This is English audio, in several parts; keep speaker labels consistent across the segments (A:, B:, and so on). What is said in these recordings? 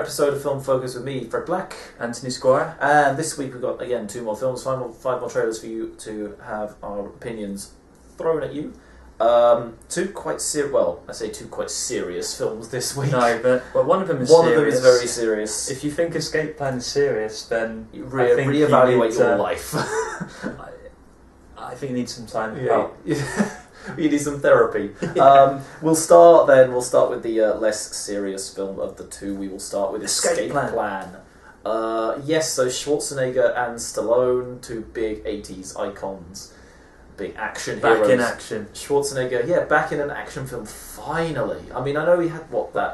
A: episode of Film Focus with me, Fred Black.
B: Anthony Squire.
A: And this week we've got, again, 2 more films, 5 more trailers for you to have our opinions thrown at you. Two quite serious films this week.
B: No, but one of them is
A: One
B: serious.
A: of them is very serious.
B: If you think Escape Plan is serious, then
A: you reevaluate your life.
B: I think you need some time.
A: Yeah. You need some therapy. We'll start with the less serious film of the two. We will start with Escape Plan. Yes, so Schwarzenegger and Stallone, 2 big 80s icons, big action heroes.
B: Back in action.
A: Schwarzenegger, back in an action film, finally. I mean, I know he had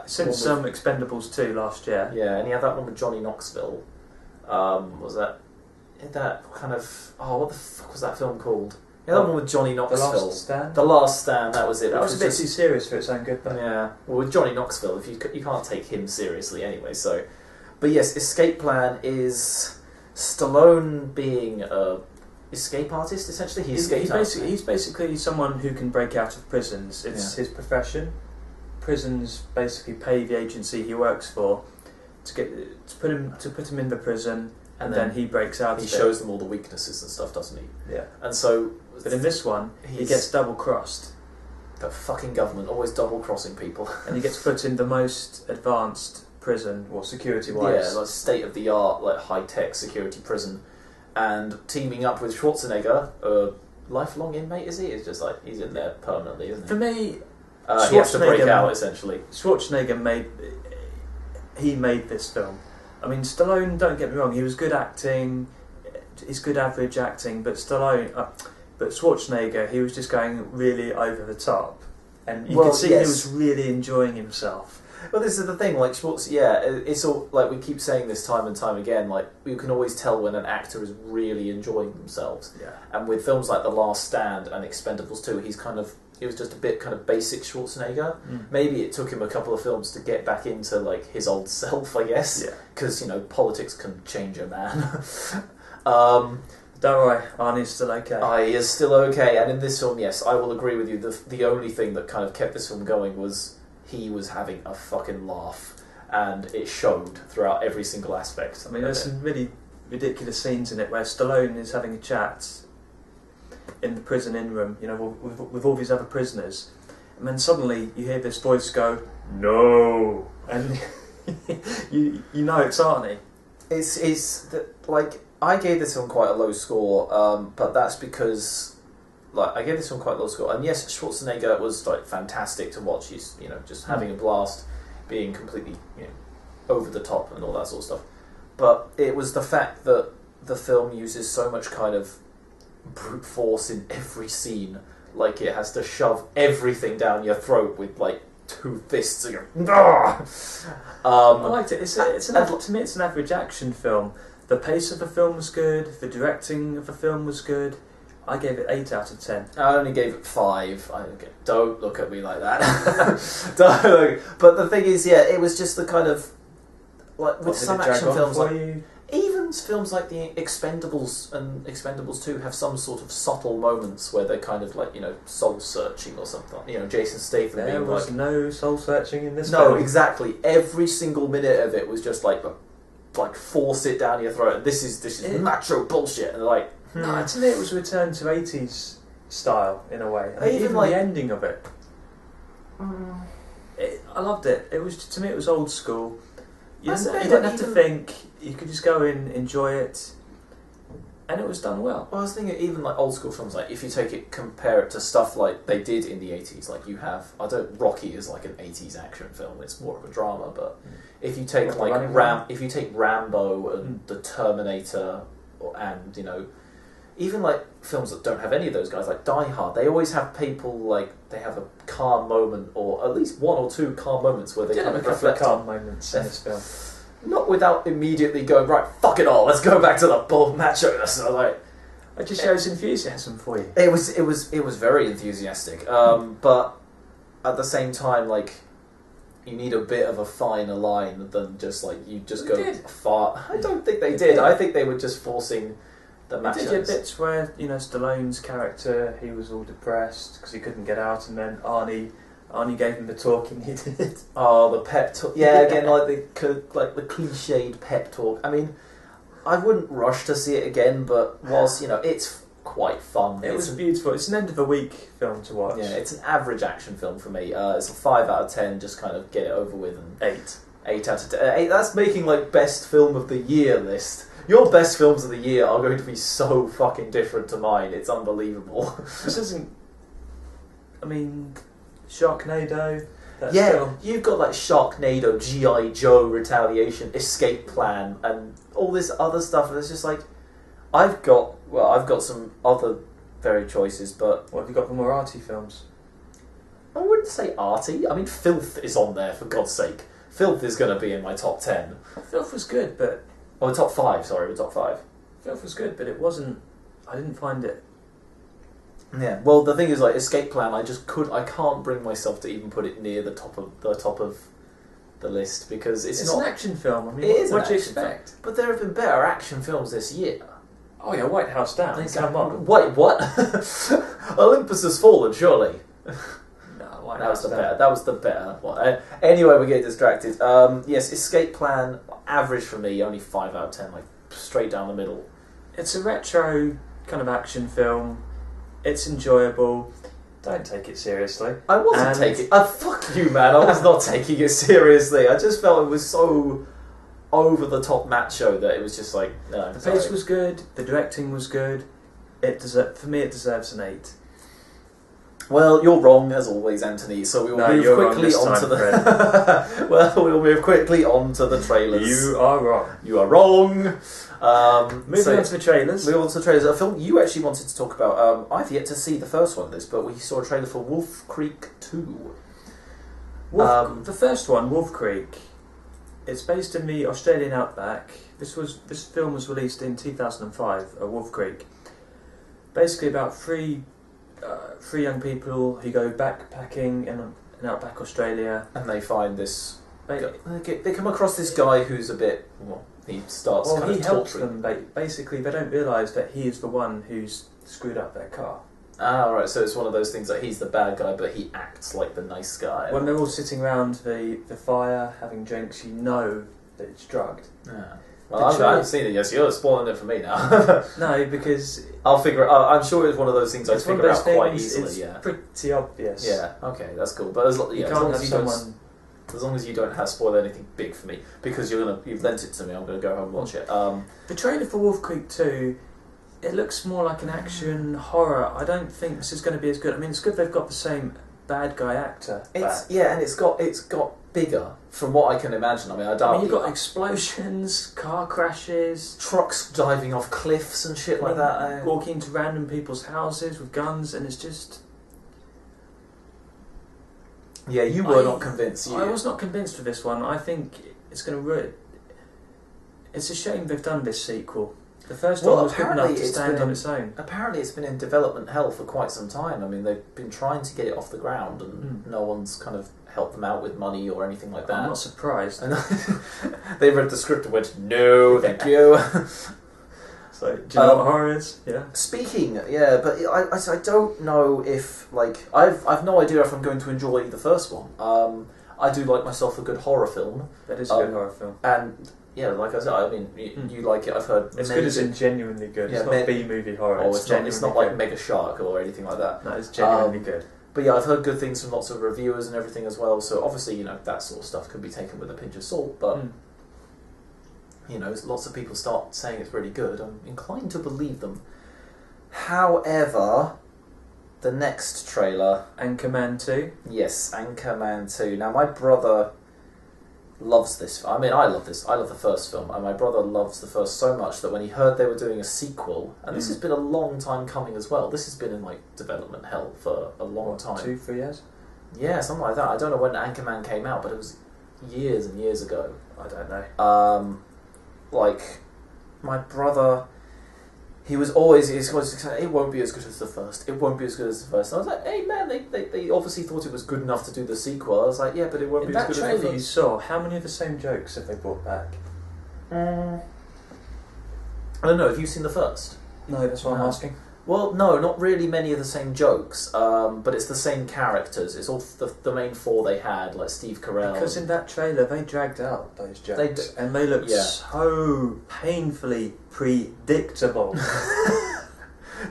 B: since Expendables 2 last year.
A: Yeah, and he had that one with Johnny Knoxville. Was that kind of... Oh, what the fuck was that film called? Yeah, that one with Johnny Knoxville.
B: The Last Stand?
A: The Last Stand, that was it.
B: That was a bit too serious for its own good, though.
A: Yeah, well, with Johnny Knoxville, if you can't take him seriously anyway, so... But yes, Escape Plan is Stallone being a escape artist, essentially. He's
B: basically someone who can break out of prisons. It's his profession. Prisons basically pay the agency he works for to put him in the prison, and then he breaks out.
A: He shows them all the weaknesses and stuff, doesn't he?
B: Yeah.
A: And so,
B: but in this one, he gets double crossed.
A: The fucking government always double crossing people,
B: and he gets put in the most advanced prison, or security-wise.
A: Yeah, like state-of-the-art, like high-tech security prison, and teaming up with Schwarzenegger, a lifelong inmate, is he? It's just like he's in there permanently, isn't he?
B: For me,
A: he has to break out essentially.
B: Schwarzenegger made this film. I mean, Stallone, don't get me wrong, he was good acting, he's good average acting, but Schwarzenegger, he was just going really over the top, and you could see he was really enjoying himself.
A: Well, this is the thing, like it's all like we keep saying this time and time again. Like you can always tell when an actor is really enjoying themselves.
B: Yeah.
A: And with films like The Last Stand and Expendables 2, he was just a bit kind of basic Schwarzenegger. Maybe it took him a couple of films to get back into like his old self, I guess.
B: Yeah.
A: Because politics can change a man.
B: Don't worry, Arnie's still okay.
A: He is still okay, and in this film, yes, I will agree with you. The only thing that kind of kept this film going was he was having a fucking laugh, and it showed throughout every single aspect.
B: I mean, there's some really ridiculous scenes in it where Stallone is having a chat in the prison in-room, with all these other prisoners, and then suddenly you hear this voice go, "No," and you know it's Arnie.
A: I gave this film quite a low score, but that's because. I gave this one quite a low score, and yes, Schwarzenegger was fantastic to watch. He's just having a blast, being completely over the top and all that sort of stuff. But it was the fact that the film uses so much kind of brute force in every scene, like it has to shove everything down your throat with 2 fists and go.
B: I liked it. To me, it's an average action film. The pace of the film was good. The directing of the film was good. I gave it 8 out of 10.
A: I only gave it 5. Don't look at me like that. But the thing is, it was just the kind of with some action films, even films like the Expendables and Expendables 2 have some sort of subtle moments where they're kind of soul searching or something. Jason Statham.
B: There was no soul searching in this.
A: No,
B: film.
A: exactly. Every single minute of it was just like force it down your throat. This is macho bullshit, and they're
B: No, to me it was a return to 80s style in a way. Even the ending of it. I loved it. To me it was old school. You didn't have to think. You could just go in, enjoy it, and it was done well.
A: Well, I was thinking even old school films, if you compare it to stuff like they did in the 80s, Rocky is an 80s action film. It's more of a drama, but if you take Rambo and The Terminator, and even films that don't have any of those guys, like Die Hard, they always have people they have a calm moment, or at least 1 or 2 calm moments where they kind of reflect
B: calm moments in this film.
A: Not without immediately going, right, fuck it all, let's go back to the bull machness.
B: It just shows enthusiasm for you.
A: It was very enthusiastic, but at the same time, you need a bit of a finer line than just you just go far. I don't think they did. I think they were just forcing. There
B: were bits where Stallone's character, he was all depressed because he couldn't get out, and then Arnie Arnie gave him the talking he did.
A: Oh, the pep talk. Yeah, again, like the cliched pep talk. I mean, I wouldn't rush to see it again, but whilst, it's quite fun.
B: It was beautiful. It's an end of the week film to watch.
A: Yeah, it's an average action film for me. It's a 5 out of 10, just kind of get it over with. And
B: 8.
A: 8 out of 10. 8, that's making like best film of the year list. Your best films of the year are going to be so fucking different to mine. It's unbelievable.
B: This isn't... I mean, Sharknado...
A: Yeah,
B: film.
A: you've got like Sharknado, G.I. Joe, Retaliation, Escape Plan, and all this other stuff. And it's just like, I've got some other very choices, but
B: What have you got for more arty films?
A: I wouldn't say arty. I mean, Filth is on there, for God's sake. Filth is going to be in my top 10.
B: Filth was good, but...
A: Oh, top 5, sorry, the top 5.
B: Filth was good, but it wasn't... I didn't find it...
A: Yeah, well, the thing is, like, Escape Plan, I can't bring myself to even put it near the top of the list, because it's not...
B: an action film. I mean,
A: It is
B: what
A: an
B: do you
A: action film.
B: expect?
A: But there have been better action films this year.
B: Oh yeah, White House Down. Come on.
A: Wait, what? Olympus Has Fallen, surely.
B: No, White
A: That was
B: House
A: the
B: Down.
A: better. That was the better one. Anyway, we get distracted. Yes, Escape Plan, average for me, only 5 out of 10, like straight down the middle.
B: It's a retro kind of action film. It's enjoyable. Don't take it seriously.
A: I wasn't taking... fuck you, man. I was not taking it seriously. I just felt it was so over-the-top macho that it was just like... No,
B: The pace was good. The directing was good. For me, it deserves an 8.
A: Well, you're wrong as always, Anthony. So we will move quickly on to the. Well, we'll move quickly on to the trailers.
B: You are wrong.
A: You are wrong.
B: Moving on to the trailers.
A: Moving on to the trailers. A film you actually wanted to talk about. I've yet to see the first one of this, but we saw a trailer for Wolf Creek 2.
B: The first one, Wolf Creek. It's based in the Australian outback. This film was released in 2005. Wolf Creek. Basically about three young people who go backpacking in outback Australia,
A: and they find this. They come across this guy who's a bit. Well, he starts.
B: Well,
A: kind
B: he
A: of
B: helps
A: torturing.
B: them. Basically, they don't realise that he is the one who's screwed up their car.
A: Ah, right. So it's one of those things that he's the bad guy, but he acts like the nice guy.
B: When they're all sitting around the fire having drinks, you know that it's drugged.
A: Yeah. Well, I haven't seen it yet, so you're spoiling it for me now.
B: No, because
A: I'll figure it out. I'm sure it's one of those things I
B: it's one of
A: figure
B: those
A: out quite
B: things,
A: easily,
B: it's
A: yeah.
B: pretty obvious.
A: Yeah, okay, that's cool. But as long as you don't have spoil anything big for me, because you've lent it to me, I'm going to go home and watch it.
B: The trailer for Wolf Creek 2, it looks more like an action horror. I don't think this is going to be as good. I mean, it's good they've got the same bad guy actor back.
A: Yeah, and it's got bigger from what I can imagine. I mean,
B: you've got explosions, car crashes,
A: trucks diving off cliffs and shit like that.
B: Walking into random people's houses with guns, and it's just...
A: Yeah, you were not convinced.
B: I was not convinced with this one. I think it's going to ruin... It's a shame they've done this sequel. The first one was good enough to stand on its own.
A: Apparently it's been in development hell for quite some time. I mean, they've been trying to get it off the ground, and no one's kind of helped them out with money or anything like that.
B: I'm not surprised.
A: They read the script and went, no, thank you.
B: So, do you know what horror is? Yeah.
A: Speaking, yeah, but I don't know if, like, I've no idea if I'm going to enjoy the first one. I do like myself a good horror film.
B: That is a good horror film.
A: And... yeah, like I said, I mean, you like it. I've heard
B: it's good as in genuinely good.
A: Yeah,
B: it's not B-movie horror.
A: Oh, it's not like Mega Shark or anything like that.
B: No, it's genuinely good.
A: But yeah, I've heard good things from lots of reviewers and everything as well. So obviously, that sort of stuff can be taken with a pinch of salt. But lots of people start saying it's really good. I'm inclined to believe them. However, the next trailer,
B: Anchorman 2.
A: Yes, Anchorman 2. Now, my brother loves this. I mean, I love this. I love the first film, and my brother loves the first so much that when he heard they were doing a sequel, and this has been a long time coming as well. This has been in like development hell for a long time.
B: 2-3 years?
A: Yeah, something like that. I don't know when Anchorman came out, but it was years and years ago.
B: I don't know.
A: Like my brother, he's always saying, it won't be as good as the first. It won't be as good as the first. And I was like, hey man, they obviously thought it was good enough to do the sequel. I was like, yeah, but it won't be as good as the first.
B: In that trailer you saw, how many of the same jokes have they brought back?
A: I don't know. Have you seen the first?
B: No, that's what I'm asking.
A: Well, no, not really many of the same jokes, but it's the same characters. It's all the main four they had, like Steve Carell.
B: Because in that trailer, they dragged out those jokes, and they looked
A: Yeah.
B: so painfully predictable.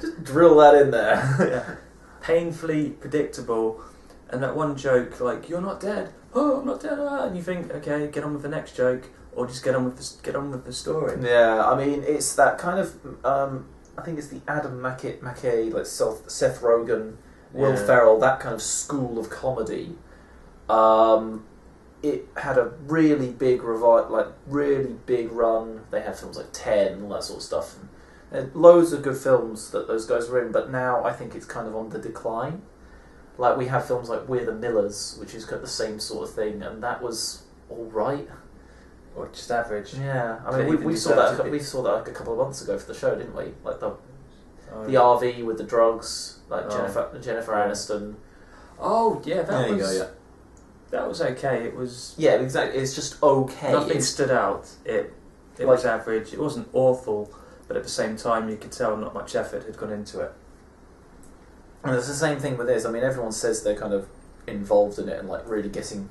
A: Just drill that in there.
B: Yeah. Painfully predictable. And that one joke, like, "You're not dead. Oh, I'm not dead." And you think, okay, get on with the next joke, or just get on with the story.
A: Yeah, I mean, it's that kind of. I think it's the Adam McKay, like Seth Rogen, Will Ferrell, that kind of school of comedy. It had a really big really big run. They had films like 10, all that sort of stuff. And loads of good films that those guys were in, but now I think it's kind of on the decline. Like, we have films like We're the Millers, which is kind of the same sort of thing, and that was all right.
B: Or just average.
A: Yeah, I mean, we saw that like a couple of months ago for the show, didn't we? Like the RV with the drugs, like Jennifer Aniston.
B: Oh yeah,
A: There you go, yeah.
B: That was okay. It was
A: exactly. It's just okay.
B: Nothing stood out. It was average. It wasn't awful, but at the same time, you could tell not much effort had gone into it.
A: And it's the same thing with this. I mean, everyone says they're kind of involved in it and like really getting,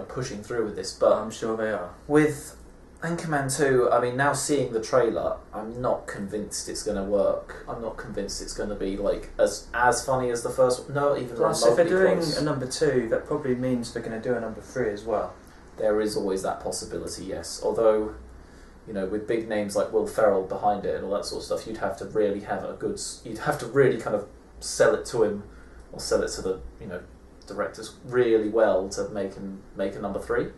A: pushing through with this, but
B: I'm sure they are.
A: With Anchorman 2, I mean, now seeing the trailer, I'm not convinced it's going to work. I'm not convinced it's going to be like as funny as the first one. No, even
B: Plus, if they're doing
A: close.
B: a number 2, that probably means they're going to do a number 3 as well.
A: There is always that possibility, yes. Although, with big names like Will Ferrell behind it and all that sort of stuff, you'd have to really you'd have to really kind of sell it to him, or sell it to the, directors really well to make a number 3.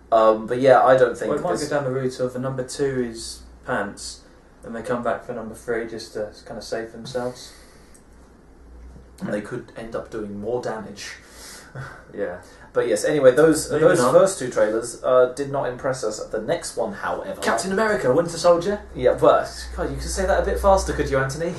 A: But yeah, I don't think.
B: Well, it might go down the route of a number 2 is pants, and they come back for number 3 just to kind of save themselves.
A: And they could end up doing more damage.
B: Yeah.
A: But yes, anyway, those
B: Moving on.
A: first 2 trailers did not impress us. The next one, however,
B: Captain America, Winter Soldier.
A: Yeah, but God, you could say that a bit faster, could you, Anthony?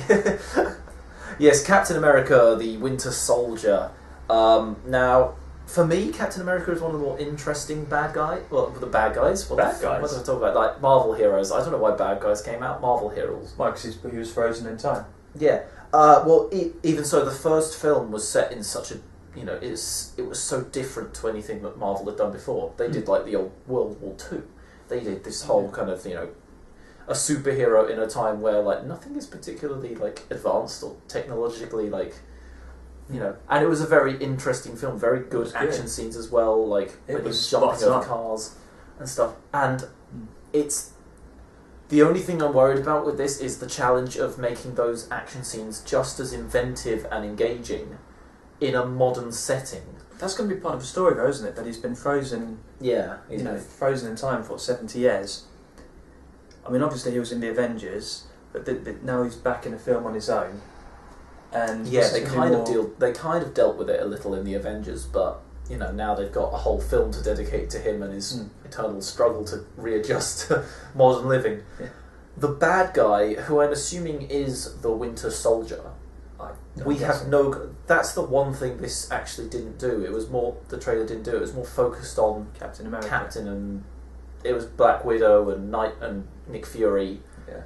A: Yes, Captain America, the Winter Soldier. Now, for me, Captain America is one of the more interesting bad guys. Well, the bad guys. What am I talking about? Like Marvel heroes. I don't know why bad guys came out. Marvel heroes.
B: Why? Because he was frozen in time.
A: Yeah. Well, even so, the first film was set in such a, it was so different to anything that Marvel had done before. They did like the old World War II. They did this whole kind of, a superhero in a time where like nothing is particularly like advanced or technologically like, and it was a very interesting film. Very good action scenes as well. Like when he was jumping over cars and stuff. And it's the only thing I'm worried about with this is the challenge of making those action scenes just as inventive and engaging in a modern setting.
B: That's going to be part of the story, though, isn't it? That he's been frozen.
A: Yeah,
B: frozen in time for 70 years. I mean, obviously he was in the Avengers, but now he's back in a film on his own. And
A: yeah, they kind of dealt with it a little in the Avengers, but now they've got a whole film to dedicate to him and his eternal struggle to readjust to modern living. Yeah. The bad guy, who I'm assuming is the Winter Soldier, that's the one thing this actually didn't do. It was more, the trailer didn't do. It was more focused on
B: Captain America.
A: And it was Black Widow and Nick Fury.
B: Yeah.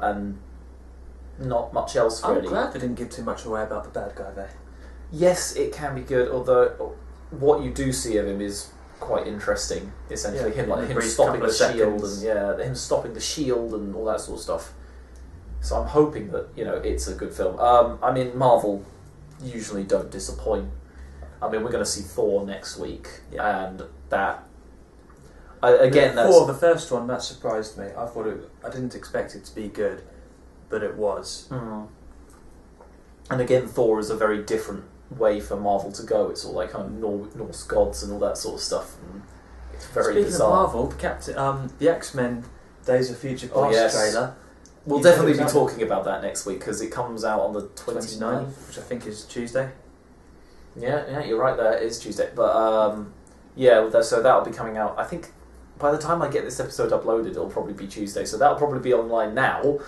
A: And not much else really.
B: I'm glad they didn't give too much away about the bad guy there.
A: Yes, it can be good, although what you do see of him is quite interesting. Essentially, him stopping the shield and him stopping the shield and all that sort of stuff. So I'm hoping that it's a good film. I mean, Marvel usually don't disappoint. I mean, we're going to see Thor next week, and that.
B: The first one that surprised me. I didn't expect it to be good, but it was.
A: Mm. And again, Thor is a very different way for Marvel to go. It's all like kind of Norse gods and all that sort of stuff. And it's very
B: bizarre.
A: Speaking
B: of Marvel, the X-Men Days of Future Past trailer.
A: We'll definitely be talking about that next week because it comes out on the 29th,
B: which I think is Tuesday.
A: Yeah, you're right there. It is Tuesday, but so that'll be coming out. I think by the time I get this episode uploaded, it'll probably be Tuesday. So that'll probably be online now.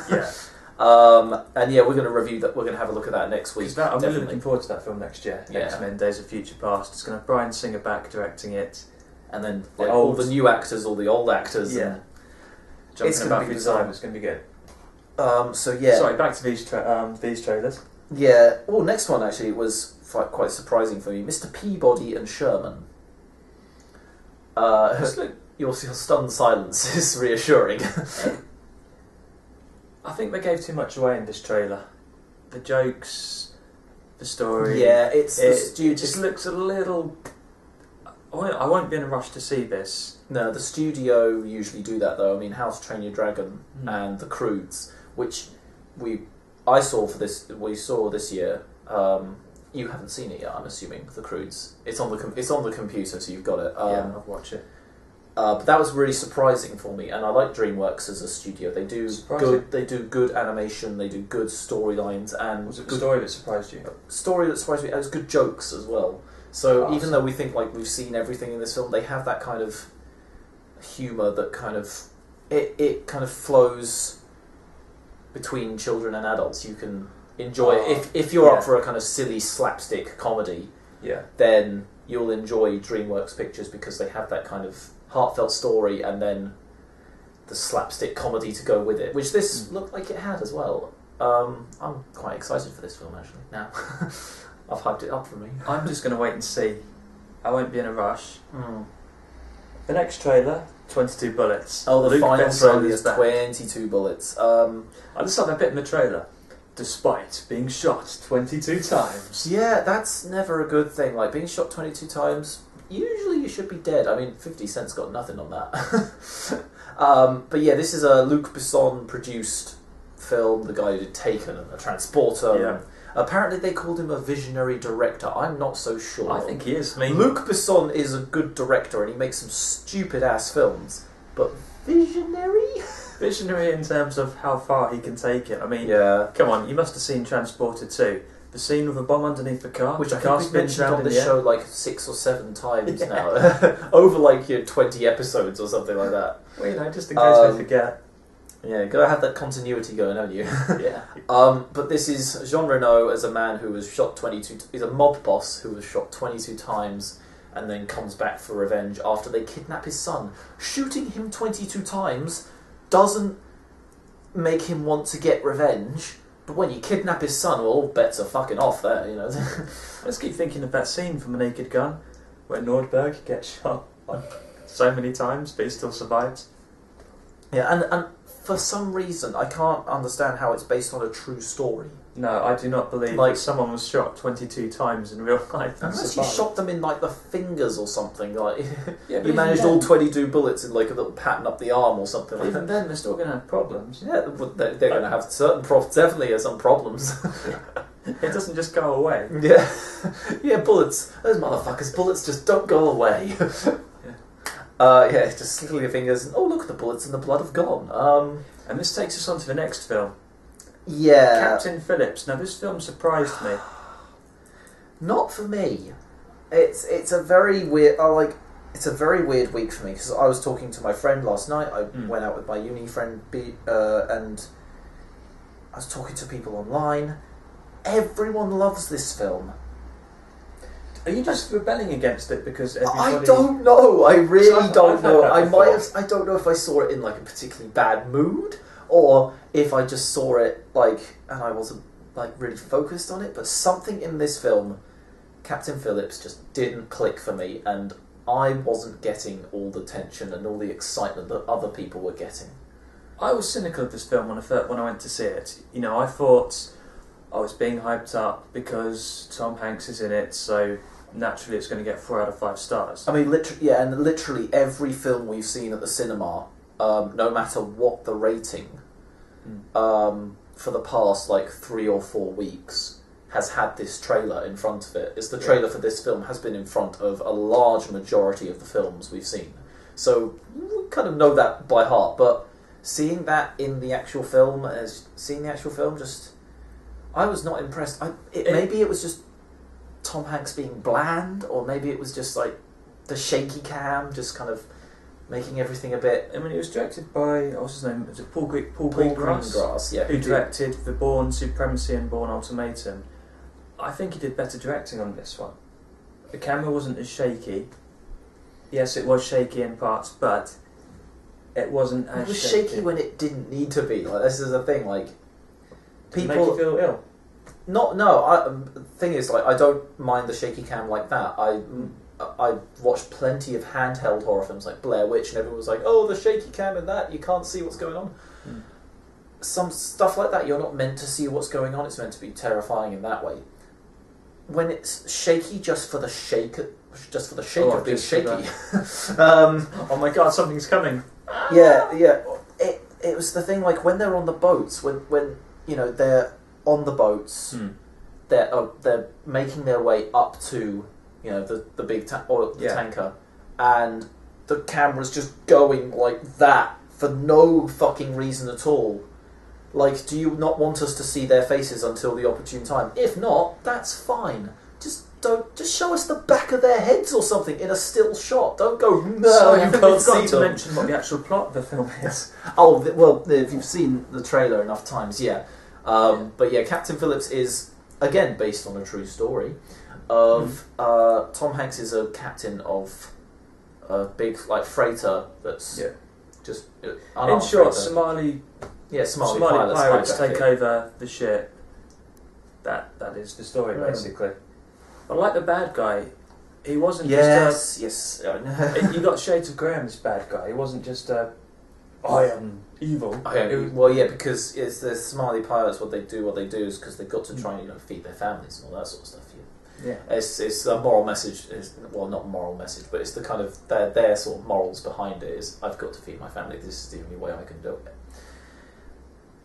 B: Yeah.
A: And we're going to review that. We're going to have a look at that next week.
B: I'm really looking forward to that film next year.
A: Yeah.
B: X-Men: Days of Future Past. It's going to have Bryan Singer back directing it,
A: and then all the new actors, all the old actors.
B: Yeah.
A: And it's going to be
B: time. It's going to be good.
A: So yeah.
B: Sorry, back to these trailers.
A: Yeah. Oh, next one actually was quite surprising for me. Mr. Peabody and Sherman. Your stunned silence is reassuring.
B: I think they gave too much away in this trailer. The jokes, the story.
A: Yeah, it
B: just looks a little. I won't be in a rush to see this.
A: No, the studio usually do that though. I mean, How to Train Your Dragon and The Croods, which we saw this year. You haven't seen it yet, I'm assuming. The Croods. It's on the computer, so you've got it.
B: Yeah, I'll watch it.
A: But that was really surprising for me, and I like DreamWorks as a studio. They do good animation. They do good storylines, and
B: was it the story that surprised you?
A: Story that surprised me. And it was good jokes as well. So even though we think like we've seen everything in this film, they have that kind of humour that kind of it kind of flows between children and adults. You can enjoy it if you're up for a kind of silly slapstick comedy.
B: Yeah.
A: Then you'll enjoy DreamWorks pictures because they have that kind of heartfelt story and then the slapstick comedy to go with it, which this looked like it had as well. I'm quite excited for this film actually now. I've hyped it up for me.
B: I'm just going to wait and see. I won't be in a rush. The next trailer, 22 Bullets.
A: Oh, the
B: Luke
A: final
B: Besson
A: trailer
B: is
A: is
B: back.
A: 22 Bullets.
B: I just saw that bit in the trailer. Despite being shot 22 times.
A: Yeah, that's never a good thing. Like, being shot 22 times, usually you should be dead. I mean, 50 Cent's got nothing on that. But yeah, this is a Luc Besson produced film, the guy who did Taken and The Transporter.
B: Yeah.
A: Apparently they called him a visionary director. I'm not so sure.
B: I think he is. I mean,
A: Luc Besson is a good director and he makes some stupid-ass films. But visionary?
B: Visionary in terms of how far he can take it. I mean,
A: Yeah.
B: come on, you must have seen Transporter too. The scene with a bomb underneath the car,
A: Which
B: the
A: I
B: car
A: think we've
B: spins
A: mentioned
B: round
A: on
B: in
A: this
B: the air.
A: show like 6 or 7 times now. Over like 20 episodes or something like that.
B: Well, you know, just in case we forget.
A: Yeah, gotta have that continuity going, haven't you?
B: Yeah.
A: But this is Jean Reno as a man who was shot 22... He's a mob boss who was shot 22 times and then comes back for revenge after they kidnap his son. Shooting him 22 times doesn't make him want to get revenge, but when you kidnap his son, well, all bets are fucking off there, you know.
B: I just keep thinking of that scene from A Naked Gun where Nordberg gets shot like so many times, but he still survives.
A: Yeah, and for some reason, I can't understand how it's based on a true story.
B: No, I do not believe that someone was shot 22 times in real life.
A: Unless you shot them in like the fingers or something, like
B: Yeah,
A: you managed all 22 bullets in like a little pattern up the arm or something.
B: But
A: Like
B: even
A: that.
B: then, they're still going to have problems.
A: Yeah, they're going to have certain definitely some problems.
B: It doesn't just go away.
A: Yeah, yeah, bullets. Those motherfuckers, bullets just don't go away. Yeah, just slickle your fingers and, oh look, the bullets and the blood have gone.
B: And this takes us on to the next film.
A: Yeah.
B: Captain Phillips. Now, this film surprised me.
A: Not for me. It's a very weird. It's a very weird week for me because I was talking to my friend last night. I went out with my uni friend and I was talking to people online. Everyone loves this film.
B: Are you just rebelling against it because everybody...
A: I don't know. I really don't know.
B: I
A: don't know if I saw it in like a particularly bad mood or if I just saw it like and I wasn't like really focused on it. But something in this film, Captain Phillips, just didn't click for me, and I wasn't getting all the tension and all the excitement that other people were getting.
B: I was cynical of this film when I went to see it. You know, I thought I was being hyped up because Tom Hanks is in it, so naturally it's going to get 4 out of 5 stars.
A: I mean, literally every film we've seen at the cinema, no matter what the rating, for the past like 3 or 4 weeks, has had this trailer in front of it. The trailer for this film has been in front of a large majority of the films we've seen. So we kind of know that by heart, but seeing that in the actual film, just I was not impressed. Maybe it was just Tom Hanks being bland, or maybe it was just like the shaky cam, just kind of making everything a bit.
B: I mean, it was directed by what's his name? Was it Paul Greengrass?
A: Yeah,
B: who directed The Bourne Supremacy and Bourne Ultimatum. I think he did better directing on this one. The camera wasn't as shaky. Yes, it was shaky in parts, but it wasn't as
A: It was shaky when it didn't need to be. Like, this is the thing. Like, people
B: make you feel ill.
A: Thing is, like, I don't mind the shaky cam like that. I watched plenty of handheld horror films like Blair Witch, and everyone was like, "Oh, the shaky cam in that, you can't see what's going on." Some stuff like that, you're not meant to see what's going on. It's meant to be terrifying in that way. When it's shaky just for the sake of being shaky.
B: Oh my god, something's coming.
A: Yeah. It was the thing, like, when they're on the boats, when you know they're on the boats, they're making their way up to, you know, the big tanker, and the camera's just going like that for no fucking reason at all. Like, do you not want us to see their faces until the opportune time? If not, that's fine. Just show us the back of their heads or something in a still shot. Don't go, no,
B: Sorry,
A: you
B: I think
A: can't
B: we've
A: see
B: got to
A: them.
B: mention what the actual plot of the film is.
A: Well, if you've seen the trailer enough times, yeah. But yeah, Captain Phillips is, again, based on a true story of Tom Hanks is a captain of a big, like, freighter that's just
B: in short,
A: freighter. Somali
B: pirates take
A: hijack it.
B: over the ship. That is the story, basically. I like the bad guy. He wasn't
A: Yes.
B: You got shades of Graham, this bad guy. He wasn't just I am evil.
A: Because it's the Somali pirates. What they do is because they've got to try and, you know, feed their families and all that sort of stuff.
B: Yeah.
A: It's a moral message. Well, not a moral message, but it's the kind of their sort of morals behind it. Is I've got to feed my family. This is the only way I can do it.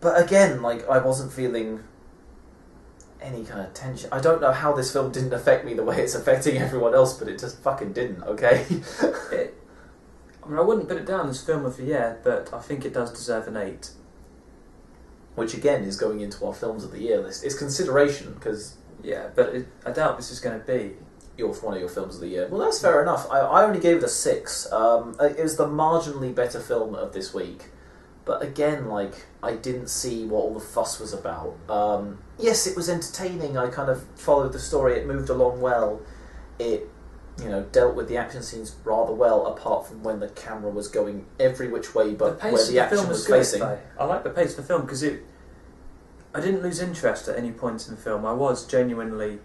A: But again, like, I wasn't feeling any kind of tension. I don't know how this film didn't affect me the way it's affecting everyone else, but it just fucking didn't. Okay.
B: I wouldn't put it down as film of the year, but I think it does deserve an 8.
A: Which again is going into our films of the year list. It's consideration because
B: I doubt this is going to be
A: one of your films of the year. Well, that's fair enough. I only gave it a 6. It was the marginally better film of this week. But again, like, I didn't see what all the fuss was about. Yes, it was entertaining. I kind of followed the story. It moved along well. It, you know, dealt with the action scenes rather well, apart from when the camera was going every which way, but where the action was facing.
B: I like the pace of the film because I didn't lose interest at any point in the film. I was genuinely.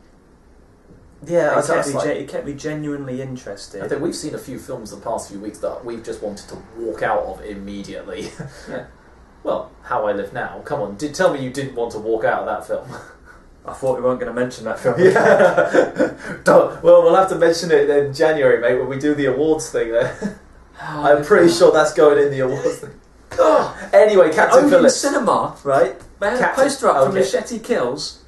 A: Yeah,
B: it kept me genuinely interested.
A: I think we've seen a few films the past few weeks that we've just wanted to walk out of immediately.
B: Yeah.
A: Well, How I Live Now. Come on, tell me you didn't want to walk out of that film.
B: I thought we weren't going to mention that film.
A: Yeah. Well, we'll have to mention it in January, mate, when we do the awards thing there. I'm pretty sure that's going in the awards thing. Anyway, Captain Phillips.
B: Cinema, right? They had a poster up for Machete Kills.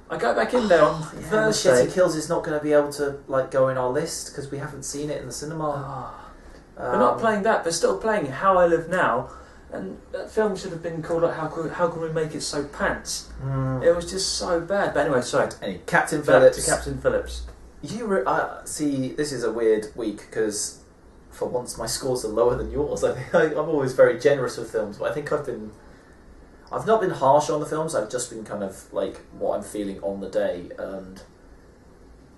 B: I go back in there on Thursday.
A: Machete Kills is not going to be able to, like, go in our list because we haven't seen it in the cinema.
B: They're not playing that. They're still playing How I Live Now. And that film should have been called How Can We Make It So Pants? It was just so bad. But anyway, sorry.
A: Captain Phillips.
B: Back to Captain Phillips.
A: See, this is a weird week because for once my scores are lower than yours. I think I'm always very generous with films, but I think I've not been harsh on the films. I've just been kind of like what I'm feeling on the day and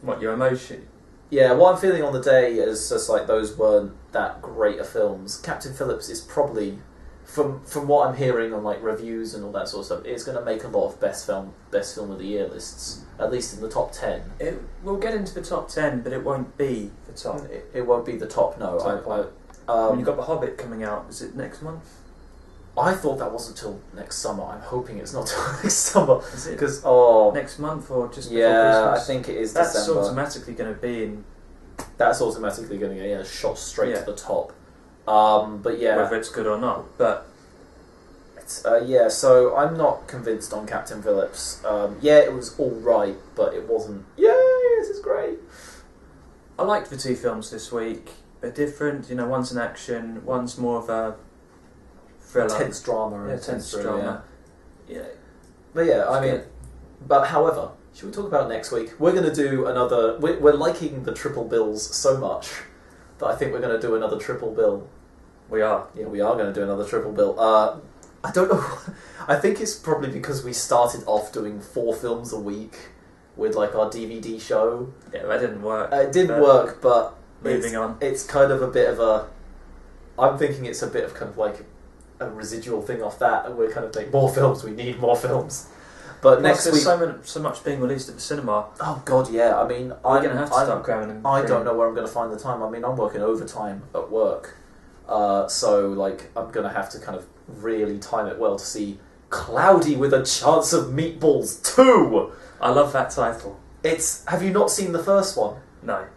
B: what your emotion.
A: Yeah, what I'm feeling on the day is just like those weren't that great of films. Captain Phillips is probably, from what I'm hearing on like reviews and all that sort of stuff, it's going to make a lot of best film of the year lists, at least in the top 10.
B: We'll get into the top 10, but it won't be the top.
A: It won't be the top. No,
B: you've got The Hobbit coming out. Is it next month?
A: I thought that wasn't till next summer. I'm hoping it's not till next summer.
B: Is it?
A: Because
B: next month or just before
A: I
B: Christmas?
A: think it is
B: That's
A: December.
B: automatically going to be in.
A: That's automatically going to get shot straight to the top. But yeah,
B: whether it's good or not, but
A: it's, So I'm not convinced on Captain Phillips. It was all right, but it wasn't. Yay! This is great.
B: I liked the two films this week. They're different. You know, one's an action, one's more of a thriller,
A: tense drama.
B: Tense drama. Yeah.
A: But yeah, I mean, but however, should we talk about next week? We're going to do another. We're liking the triple bills so much that I think we're going to do another triple bill.
B: We are.
A: Yeah, we are going to do another triple bill. I don't know. I think it's probably because we started off doing 4 films a week with like our DVD show.
B: Yeah, that didn't work.
A: It didn't work, but
B: moving on.
A: It's kind of a bit of a. I'm thinking it's a bit of kind of like a residual thing off that, and we're kind of thinking more films. We need more films. But
B: Plus,
A: next week,
B: so much being released at the cinema.
A: oh god, yeah. I mean,
B: I'm going to have to start grabbing them.
A: I don't know where I'm going to find the time. I mean, I'm working overtime at work, so like I'm going to have to kind of really time it well to see Cloudy with a Chance of Meatballs 2.
B: I love that title.
A: Have you not seen the first one?
B: No.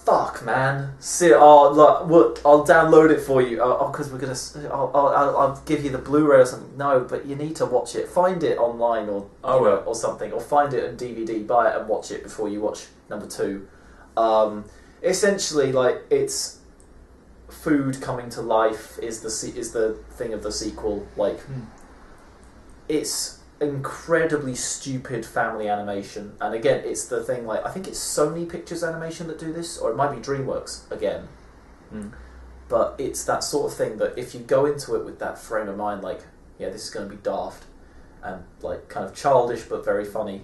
A: Fuck, man. See, look, I'll download it for you. Because we're gonna. I'll give you the Blu-ray or something. No, but you need to watch it. Find it online or something, or find it on DVD. Buy it and watch it before you watch number 2. Essentially, like it's food coming to life is the thing of the sequel. Like it's incredibly stupid family animation, and again it's the thing, like I think it's Sony Pictures Animation that do this, or it might be DreamWorks again, but it's that sort of thing that if you go into it with that frame of mind, like yeah, this is going to be daft and like kind of childish but very funny,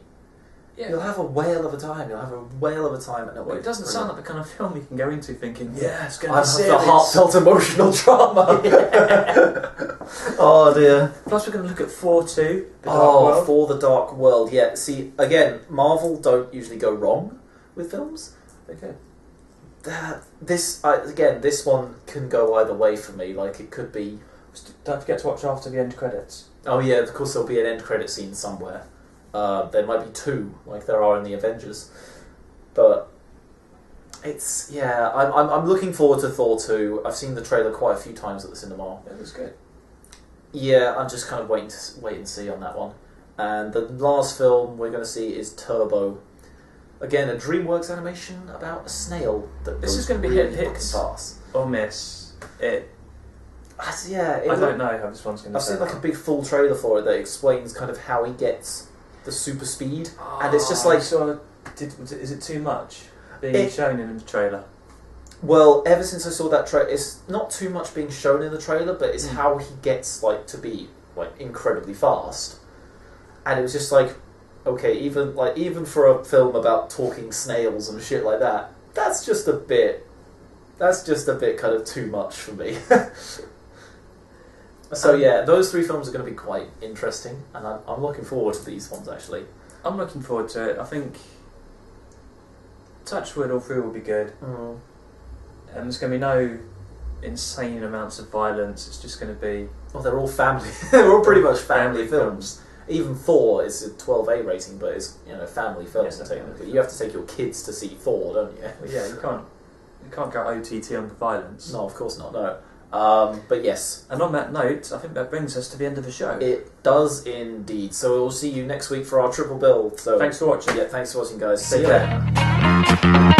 A: you'll have a whale of a time. And
B: it doesn't sound like the kind of film you can go into thinking, yeah, it's going to be
A: serious. The heartfelt emotional drama. Oh dear.
B: Plus we're going to look at 4-2, The Dark World.
A: For the Dark World, yeah. See, again, Marvel don't usually go wrong with films.
B: Okay.
A: This one can go either way for me. Like, it could be...
B: Don't forget to watch after the end credits.
A: Oh yeah, of course there'll be an end credit scene somewhere. There might be 2, like there are in the Avengers. But it's... yeah, I'm looking forward to Thor 2. I've seen the trailer quite a few times at the cinema.
B: It was good.
A: Yeah, I'm just kind of wait and see on that one. And the last film we're going to see is Turbo. Again, a DreamWorks animation about a snail that
B: this is going to be
A: really
B: hit
A: fast.
B: Or miss. I don't know how this one's going to.
A: I've seen like a big full trailer for it that explains kind of how he gets the super speed, and it's just like,
B: is it too much being shown in the trailer?
A: Well, ever since I saw that trailer, it's not too much being shown in the trailer, but it's how he gets like to be like incredibly fast, and it was just like, okay, even for a film about talking snails and shit like that, that's just a bit kind of too much for me. So yeah, those 3 films are going to be quite interesting, and I'm looking forward to these ones actually.
B: I'm looking forward to it. I think touch wood, all 3 will be good. And there's going to be no insane amounts of violence. It's just going to be...
A: Well, they're all family. They're all pretty much family films. Even Thor is a 12A rating, but it's family films technically. You have to take your kids to see Thor, don't you?
B: Well, yeah, you can't go OTT on the violence.
A: No, of course not. No. But yes.
B: And on that note, I think that brings us to the end of the show.
A: It does indeed. So we'll see you next week for our triple bill. So
B: thanks for watching.
A: Yeah, thanks for watching, guys.
B: See you later.